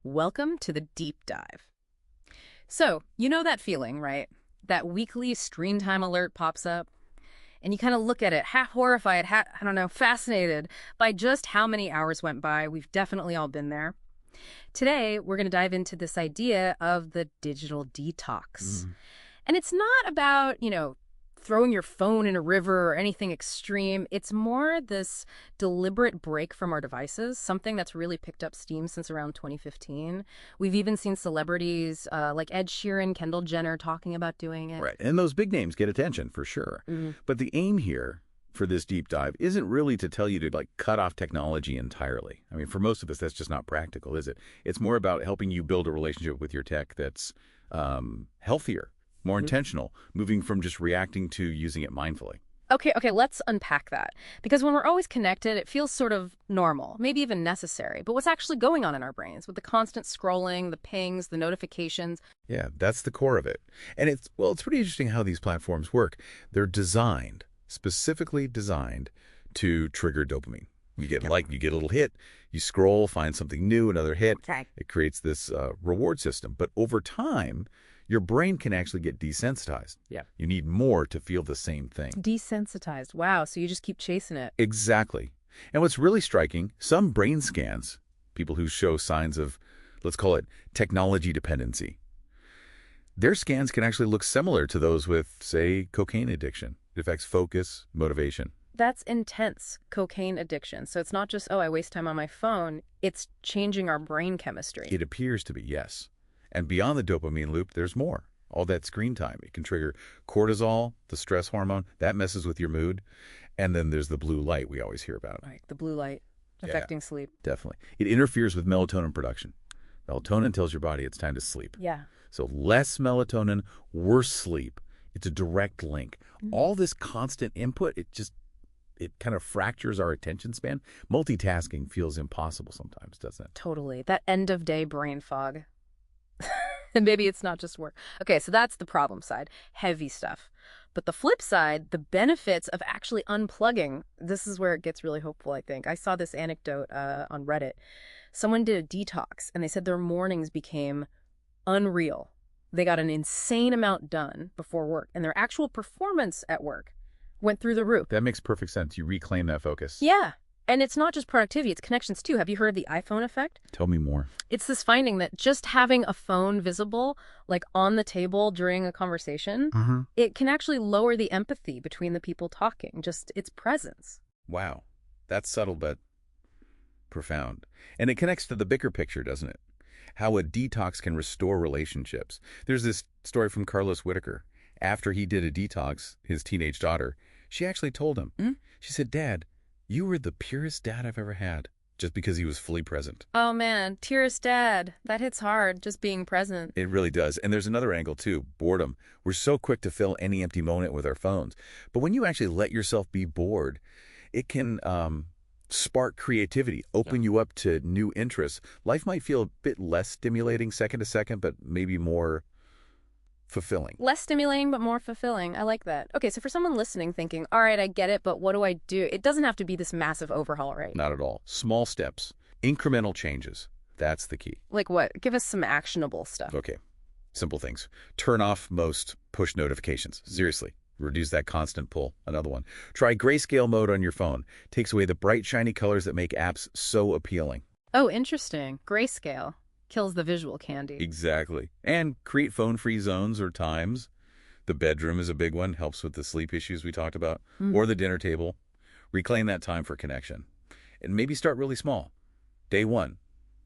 Welcome to the deep dive. So, you know that feeling, right? That weekly screen time alert pops up, and you kind of look at it, half horrified, I don't know, fascinated by just how many hours went by. We've definitely all been there. Today, we're going to dive into this idea of the digital detox. Mm. And it's not about, throwing your phone in a river or anything extreme. It's more this deliberate break from our devices, something that's really picked up steam since around 2015. We've even seen celebrities like Ed Sheeran, Kendall Jenner talking about doing it. Right. And those big names get attention for sure. Mhm. But the aim here for this deep dive isn't really to tell you to cut off technology entirely. I mean, for most of us, that's just not practical, is it? It's more about helping you build a relationship with your tech that's healthier, more intentional, moving from just reacting to using it mindfully. Okay, let's unpack that. Because when we're always connected, it feels sort of normal, maybe even necessary. But what's actually going on in our brains with the constant scrolling, the pings, the notifications? Yeah, that's the core of it. And it's pretty interesting how these platforms work. They're designed, specifically designed to trigger dopamine. You get you get a little hit, you scroll, find something new, another hit. Okay. It creates this reward system. But over time, your brain can actually get desensitized. Yeah. You need more to feel the same thing. Desensitized. Wow, so you just keep chasing it. Exactly. And what's really striking, some brain scans, people who show signs of, let's call it, technology dependency, their scans can actually look similar to those with, say, cocaine addiction. It affects focus, motivation. That's intense, cocaine addiction. So it's not just, oh, I waste time on my phone. It's changing our brain chemistry. It appears to be, yes. And beyond the dopamine loop, there's more. All that screen time. It can trigger cortisol, the stress hormone. That messes with your mood. And then there's the blue light we always hear about. Right, the blue light affecting sleep. Definitely. It interferes with melatonin production. Melatonin tells your body it's time to sleep. Yeah. So less melatonin, worse sleep. It's a direct link. All this constant input, it kind of fractures our attention span. Multitasking feels impossible sometimes, doesn't it? Totally. That end of day brain fog. And maybe it's not just work. Okay, so that's the problem side, heavy stuff. But the flip side, the benefits of actually unplugging, this is where it gets really hopeful, I think. I saw this anecdote on Reddit. Someone did a detox, and they said their mornings became unreal. They got an insane amount done before work, and their actual performance at work went through the roof. That makes perfect sense. You reclaim that focus. Yeah. And it's not just productivity, it's connections too. Have you heard of the iPhone effect? Tell me more. It's this finding that just having a phone visible, like on the table during a conversation, it can actually lower the empathy between the people talking, just its presence. Wow. That's subtle but profound. And it connects to the bigger picture, doesn't it? How a detox can restore relationships. There's this story from Carlos Whitaker. After he did a detox, his teenage daughter, she actually told him, she said, "Dad, you were the purest dad I've ever had," just because he was fully present. Oh man, dearest dad, that hits hard, just being present. It really does. And there's another angle too, boredom. We're so quick to fill any empty moment with our phones. But when you actually let yourself be bored, it can spark creativity, open you up to new interests. Life might feel a bit less stimulating second to second, but maybe more fulfilling. Less stimulating, but more fulfilling. I like that. Okay, so for someone listening thinking, all right, I get it, but what do I do? It doesn't have to be this massive overhaul, right? Not at all. Small steps, incremental changes. That's the key. Like what? Give us some actionable stuff. Okay. Simple things. Turn off most push notifications. Seriously. Reduce that constant pull. Another one. Try grayscale mode on your phone. Takes away the bright, shiny colors that make apps so appealing. Oh, interesting. Grayscale. Kills the visual candy. Exactly. And create phone-free zones or times. The bedroom is a big one. Helps with the sleep issues we talked about. Or the dinner table. Reclaim that time for connection. And maybe start really small. Day one.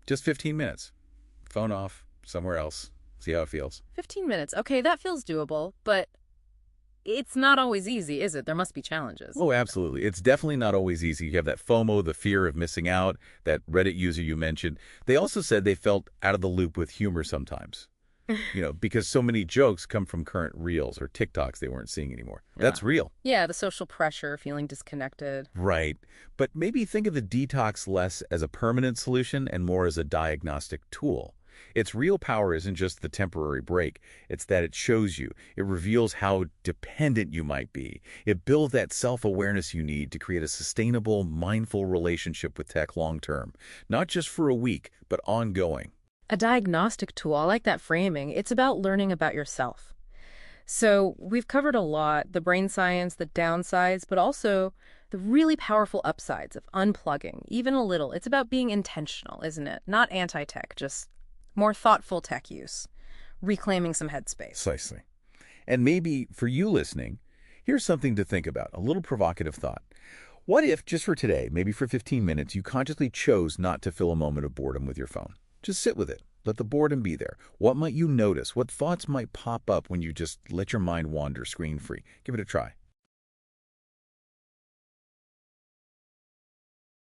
Just 15 minutes. Phone off. Somewhere else. See how it feels. 15 minutes. Okay, that feels doable, but it's not always easy, is it? There must be challenges. Oh, absolutely. It's definitely not always easy. You have that FOMO, the fear of missing out, that Reddit user you mentioned. They also said they felt out of the loop with humor sometimes. Because so many jokes come from current reels or TikToks they weren't seeing anymore. That's real. Yeah, the social pressure, feeling disconnected. Right. But maybe think of the detox less as a permanent solution and more as a diagnostic tool. Its real power isn't just the temporary break. It's that it shows you. It reveals how dependent you might be. It builds that self-awareness you need to create a sustainable, mindful relationship with tech long term. Not just for a week, but ongoing. A diagnostic tool, I like that framing. It's about learning about yourself. So we've covered a lot, the brain science, the downsides, but also the really powerful upsides of unplugging, even a little. It's about being intentional, isn't it? Not anti-tech, just more thoughtful tech use, reclaiming some headspace. Precisely. And maybe for you listening, here's something to think about, a little provocative thought. What if, just for today, maybe for 15 minutes, you consciously chose not to fill a moment of boredom with your phone? Just sit with it. Let the boredom be there. What might you notice? What thoughts might pop up when you just let your mind wander screen-free? Give it a try.